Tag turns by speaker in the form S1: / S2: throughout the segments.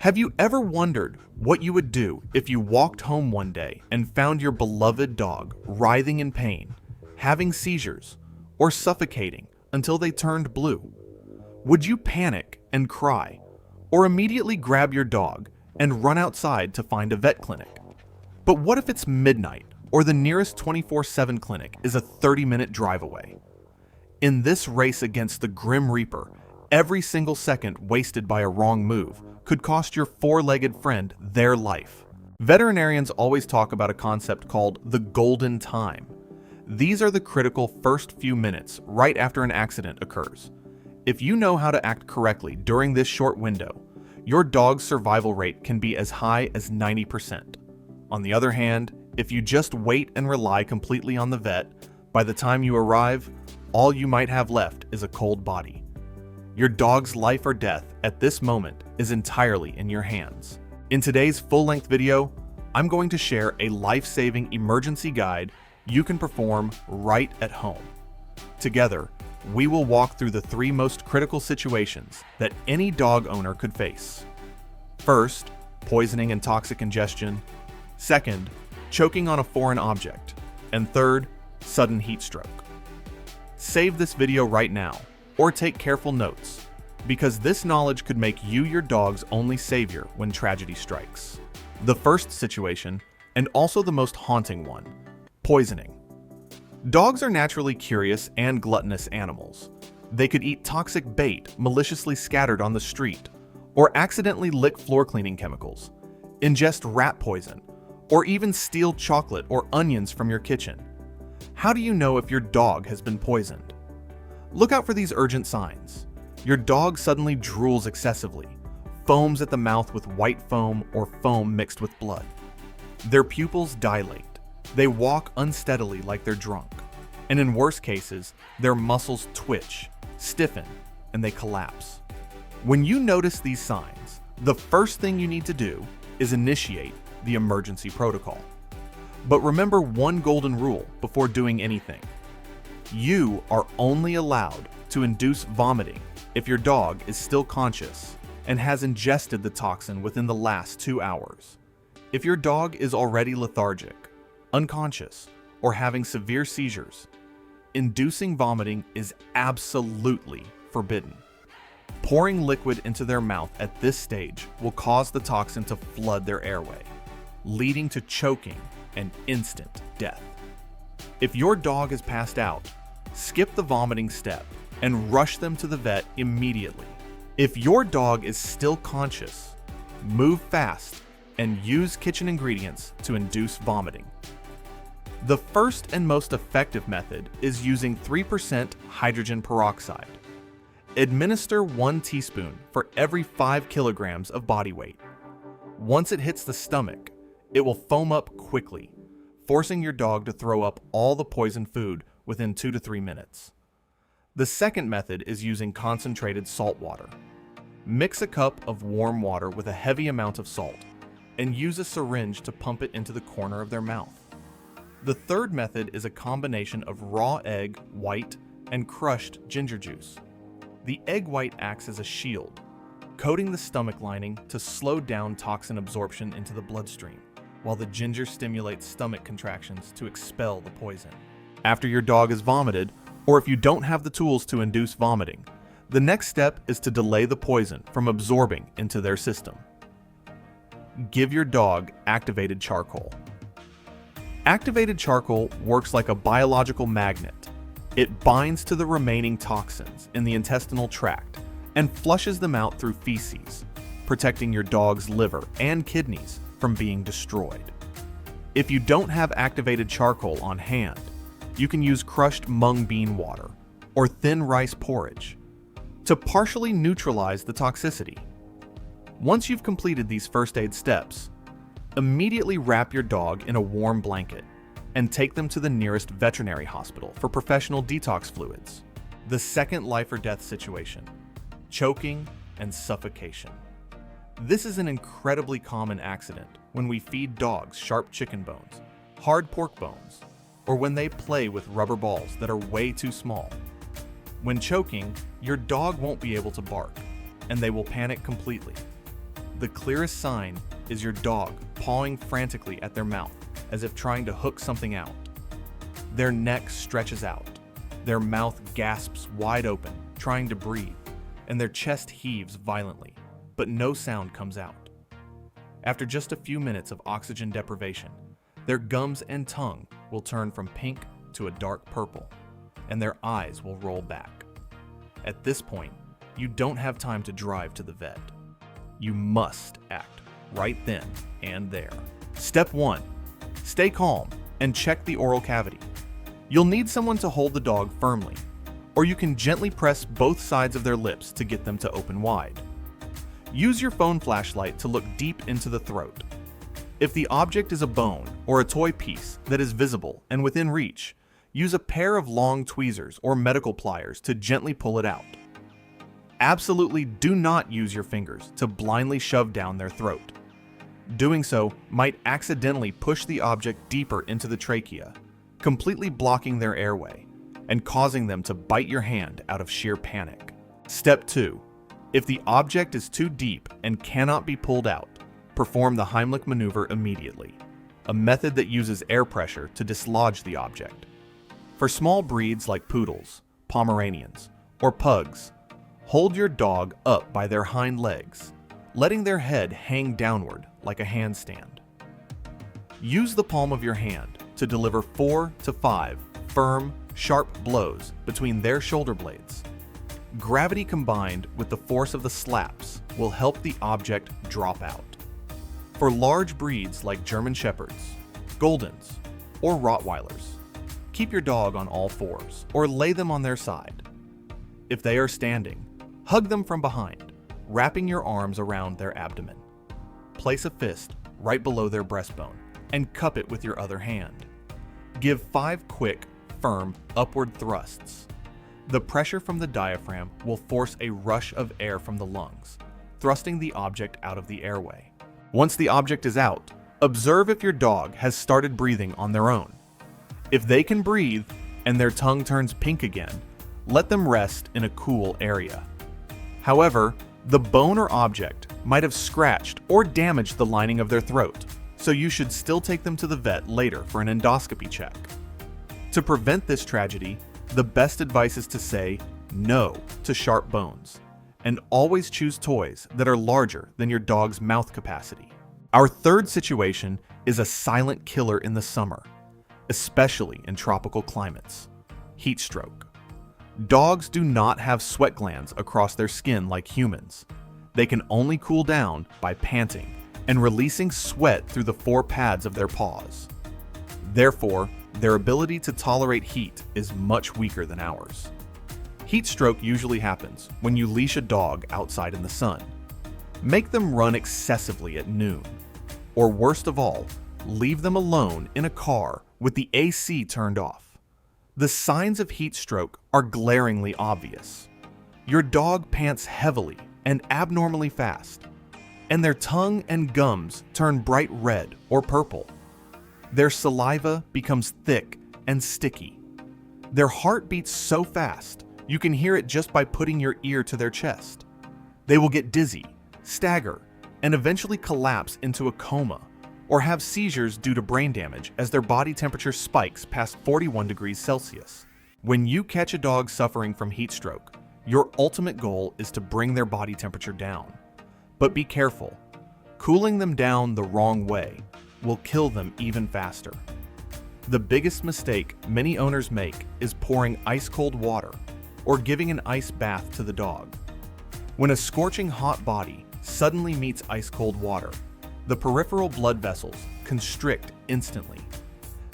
S1: Have you ever wondered what you would do if you walked home one day and found your beloved dog writhing in pain, having seizures, or suffocating until they turned blue? Would you panic and cry, or immediately grab your dog and run outside to find a vet clinic? But what if it's midnight, or the nearest 24/7 clinic is a 30-minute drive away? In this race against the Grim Reaper, every single second wasted by a wrong move could cost your four-legged friend their life. Veterinarians always talk about a concept called the golden time. These are the critical first few minutes right after an accident occurs. If you know how to act correctly during this short window, your dog's survival rate can be as high as 90%. On the other hand, if you just wait and rely completely on the vet, by the time you arrive, all you might have left is a cold body. Your dog's life or death at this moment is entirely in your hands. In today's full-length video, I'm going to share a life-saving emergency guide you can perform right at home. Together, we will walk through the 3 most critical situations that any dog owner could face. First, poisoning and toxic ingestion. Second, choking on a foreign object. And third, sudden heat stroke. Save this video right now, or take careful notes, because this knowledge could make you your dog's only savior when tragedy strikes. The first situation, and also the most haunting one, poisoning. Dogs are naturally curious and gluttonous animals. They could eat toxic bait maliciously scattered on the street, or accidentally lick floor cleaning chemicals, ingest rat poison, or even steal chocolate or onions from your kitchen. How do you know if your dog has been poisoned? Look out for these urgent signs. Your dog suddenly drools excessively, foams at the mouth with white foam or foam mixed with blood. Their pupils dilate. They walk unsteadily like they're drunk. And in worse cases, their muscles twitch, stiffen, and they collapse. When you notice these signs, the first thing you need to do is initiate the emergency protocol. But remember one golden rule before doing anything. You are only allowed to induce vomiting if your dog is still conscious and has ingested the toxin within the last 2 hours. If your dog is already lethargic, unconscious, or having severe seizures, inducing vomiting is absolutely forbidden. Pouring liquid into their mouth at this stage will cause the toxin to flood their airway, leading to choking and instant death. If your dog is passed out, skip the vomiting step and rush them to the vet immediately. If your dog is still conscious, move fast and use kitchen ingredients to induce vomiting. The first and most effective method is using 3% hydrogen peroxide. Administer 1 teaspoon for every 5 kilograms of body weight. Once it hits the stomach, it will foam up quickly, forcing your dog to throw up all the poisoned food within 2 to 3 minutes. The second method is using concentrated salt water. Mix a cup of warm water with a heavy amount of salt and use a syringe to pump it into the corner of their mouth. The third method is a combination of raw egg white and crushed ginger juice. The egg white acts as a shield, coating the stomach lining to slow down toxin absorption into the bloodstream, while the ginger stimulates stomach contractions to expel the poison. After your dog is vomited, or if you don't have the tools to induce vomiting, the next step is to delay the poison from absorbing into their system. Give your dog activated charcoal. Activated charcoal works like a biological magnet. It binds to the remaining toxins in the intestinal tract and flushes them out through feces, protecting your dog's liver and kidneys from being destroyed. If you don't have activated charcoal on hand, you can use crushed mung bean water or thin rice porridge to partially neutralize the toxicity. Once you've completed these first aid steps, immediately wrap your dog in a warm blanket and take them to the nearest veterinary hospital for professional detox fluids. The second life or death situation, choking and suffocation. This is an incredibly common accident when we feed dogs sharp chicken bones, hard pork bones, or when they play with rubber balls that are way too small. When choking, your dog won't be able to bark, and they will panic completely. The clearest sign is your dog pawing frantically at their mouth as if trying to hook something out. Their neck stretches out, their mouth gasps wide open, trying to breathe, and their chest heaves violently, but no sound comes out. After just a few minutes of oxygen deprivation, their gums and tongue will turn from pink to a dark purple, and their eyes will roll back. At this point, you don't have time to drive to the vet. You must act right then and there. Step 1. Stay calm and check the oral cavity. You'll need someone to hold the dog firmly, or you can gently press both sides of their lips to get them to open wide. Use your phone flashlight to look deep into the throat. If the object is a bone or a toy piece that is visible and within reach, use a pair of long tweezers or medical pliers to gently pull it out. Absolutely do not use your fingers to blindly shove down their throat. Doing so might accidentally push the object deeper into the trachea, completely blocking their airway and causing them to bite your hand out of sheer panic. Step 2. If the object is too deep and cannot be pulled out, perform the Heimlich maneuver immediately, a method that uses air pressure to dislodge the object. For small breeds like poodles, Pomeranians, or pugs, hold your dog up by their hind legs, letting their head hang downward like a handstand. Use the palm of your hand to deliver 4 to 5 firm, sharp blows between their shoulder blades. Gravity combined with the force of the slaps will help the object drop out. For large breeds like German Shepherds, Goldens, or Rottweilers, keep your dog on all fours or lay them on their side. If they are standing, hug them from behind, wrapping your arms around their abdomen. Place a fist right below their breastbone and cup it with your other hand. Give 5 quick, firm, upward thrusts. The pressure from the diaphragm will force a rush of air from the lungs, thrusting the object out of the airway. Once the object is out, observe if your dog has started breathing on their own. If they can breathe and their tongue turns pink again, let them rest in a cool area. However, the bone or object might have scratched or damaged the lining of their throat, so you should still take them to the vet later for an endoscopy check. To prevent this tragedy, the best advice is to say no to sharp bones, and always choose toys that are larger than your dog's mouth capacity. Our third situation is a silent killer in the summer, especially in tropical climates: heat stroke. Dogs do not have sweat glands across their skin like humans. They can only cool down by panting and releasing sweat through the 4 pads of their paws. Therefore, their ability to tolerate heat is much weaker than ours. Heat stroke usually happens when you leash a dog outside in the sun. Make them run excessively at noon. Or worst of all, leave them alone in a car with the AC turned off. The signs of heat stroke are glaringly obvious. Your dog pants heavily and abnormally fast, and their tongue and gums turn bright red or purple. Their saliva becomes thick and sticky. Their heart beats so fast, you can hear it just by putting your ear to their chest. They will get dizzy, stagger, and eventually collapse into a coma or have seizures due to brain damage as their body temperature spikes past 41 degrees Celsius. When you catch a dog suffering from heat stroke, your ultimate goal is to bring their body temperature down. But be careful. Cooling them down the wrong way will kill them even faster. The biggest mistake many owners make is pouring ice-cold water or giving an ice bath to the dog. When a scorching hot body suddenly meets ice-cold water, the peripheral blood vessels constrict instantly.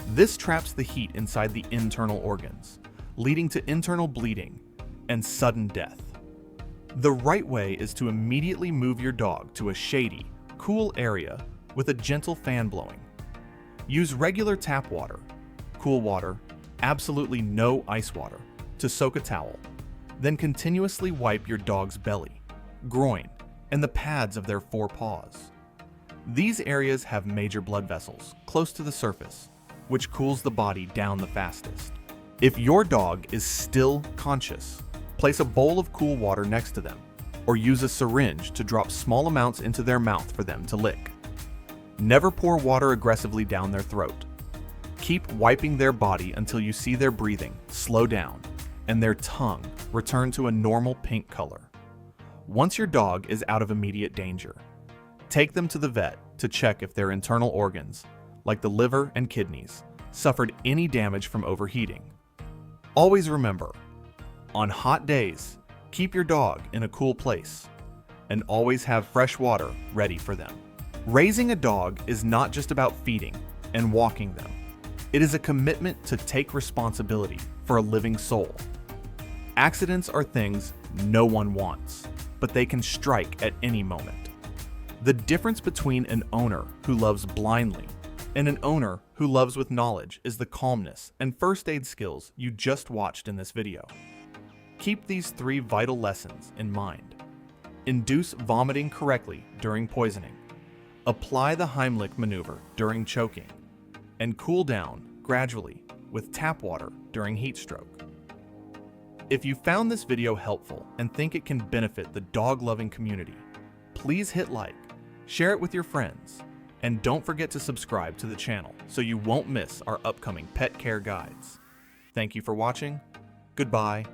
S1: This traps the heat inside the internal organs, leading to internal bleeding and sudden death. The right way is to immediately move your dog to a shady, cool area with a gentle fan blowing. Use regular tap water, cool water, absolutely no ice water, to soak a towel. Then continuously wipe your dog's belly, groin, and the pads of their 4 paws. These areas have major blood vessels close to the surface, which cools the body down the fastest. If your dog is still conscious, place a bowl of cool water next to them, or use a syringe to drop small amounts into their mouth for them to lick. Never pour water aggressively down their throat. Keep wiping their body until you see their breathing slow down and their tongue return to a normal pink color. Once your dog is out of immediate danger, take them to the vet to check if their internal organs, like the liver and kidneys, suffered any damage from overheating. Always remember, on hot days, keep your dog in a cool place and always have fresh water ready for them. Raising a dog is not just about feeding and walking them. It is a commitment to take responsibility for a living soul. Accidents are things no one wants, but they can strike at any moment. The difference between an owner who loves blindly and an owner who loves with knowledge is the calmness and first aid skills you just watched in this video. Keep these 3 vital lessons in mind. Induce vomiting correctly during poisoning. Apply the Heimlich maneuver during choking. And cool down gradually with tap water during heat stroke. If you found this video helpful and think it can benefit the dog-loving community, please hit like, share it with your friends, and don't forget to subscribe to the channel so you won't miss our upcoming pet care guides. Thank you for watching, goodbye,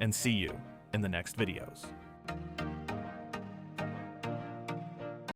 S1: and see you in the next videos.